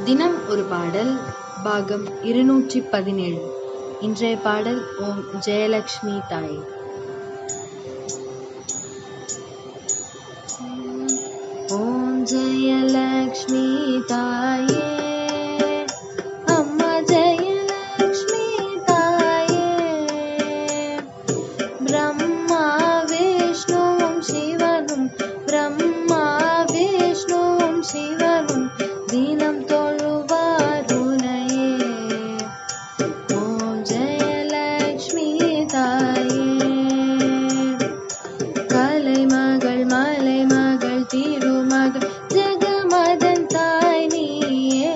தினம் ஒரு பாடல் பாகம் 217. இன்றைய பாடல் ஓம் ஜெயலக்ஷ்மி தாயே. ஓம் ஜெயலக்ஷ்மி தாயே, அம்மா ஜெயலக்ஷ்மி தாயே, பிரம்மா விஷ்ணுவும் சிவனும் பிரம்மா விஷ்ணுவும் சிவனும் தினம் தொழுவார் உன்னையே. ஓம் ஜெயலக்ஷ்மி தாயே, கலைமகள் மலைமகள் திருமகள் ஜெகமதன் தாய் நீயே,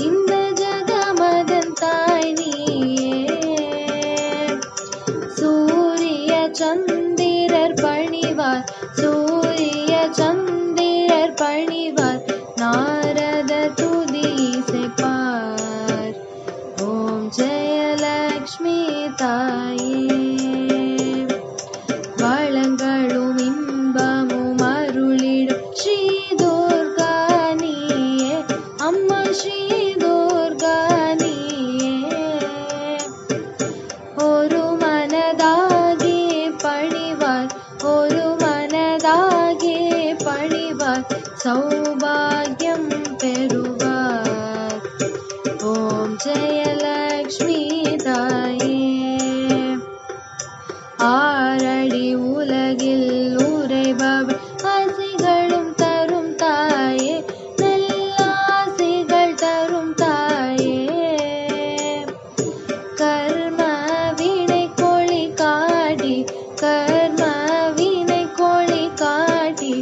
இந்த ஜெகமதன் தாய் நீயே. சூரிய சந்திரர் பணிவார் சூரிய சந்திரர் பணிவார் நாரத துதி இசைப்பார். ஓம் ஜெயலக்ஷ்மி தாயே, வளங்களும் இன்பமும் அருளிடும் ஸ்ரீ துர்கா நீயே, அம்மா ஸ்ரீ துர்கா நீயே. ஒரு மனதாகி பணிவார் ஒரு மனதாகி பணிவார் சௌபாகியம் பெறுவார். ஓம் ஜெயலக்ஷ்மி தாயே, ஆரடி உலகில் உறைபவள் ஆசைகளும் தரும் தாயே, நல்லாசைகள் தரும் தாயே. கர்ம வினை கோழி காட்டி கர்ம வினை கோழி காட்டி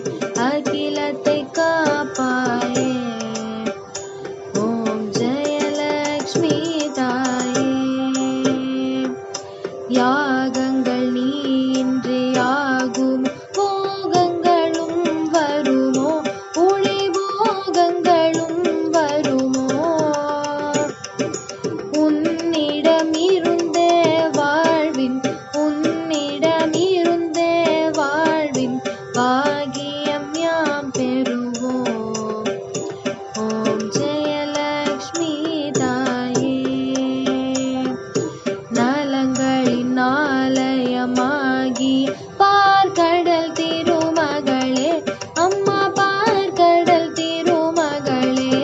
அகிலத்தை காப்பாயே. ஓம் ஜெயலக்ஷ்மி தாயே, யாகங்கள் நீ இன்றி ஆகும் போகங்களும் வருமோ, ஒளி போகங்களும் வருமோ. உன்னிடமிருந்தே வாழ்வின் உன்னிடமிருந்தே வாழ்வின் பாகியம் யாம் பெறுவோம். ஓம் ஜெயலக்ஷ்மி தாயே, நலங்களின் ஆலயமாகி பார்க்கடல் திருமகளே, அம்மா பார்க்கடல் திருமகளே.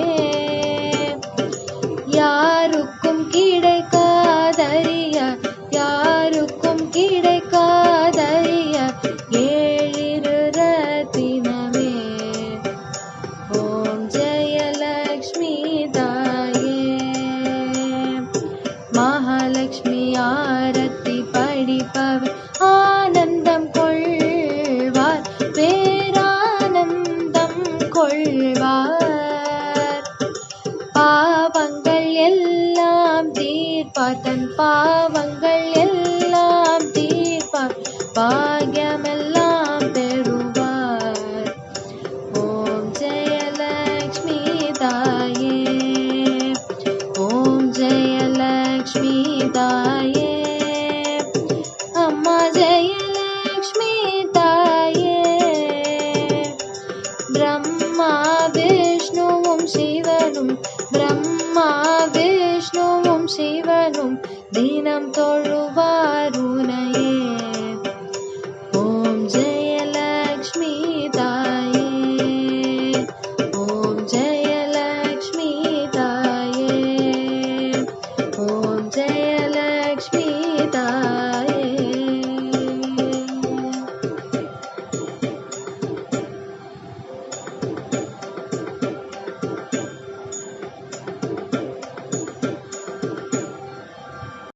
யாருக்கும் கிடைக்காதறிய யாருக்கும் கிடைக்காதறிய ஏழிரு ரத்தினமே. ஓம் ஜெயலக்ஷ்மி தாயே, மகாலட்சுமி ஆரத்தி படிப்பவர் ஆனந்தம் கொள்வார் பேரானந்தம் கொள்வார். பாவங்கள் எல்லாம் தீர்ப்பார் தன் பாவங்கள் எல்லாம் தீர்ப்பார் பாக்யமெல்லாம் பெறுவார். ஓம் ஜெயலக்ஷ்மி தாயே, ஓம் ஜெயலக்ஷ்மி தாயே, அம்மா ஜெயலக்ஷ்மி தாயே. பிரம்மா விஷ்ணுவும் சிவனும் பிரம்மா விஷ்ணுவும் சிவனும் தினம் தொழு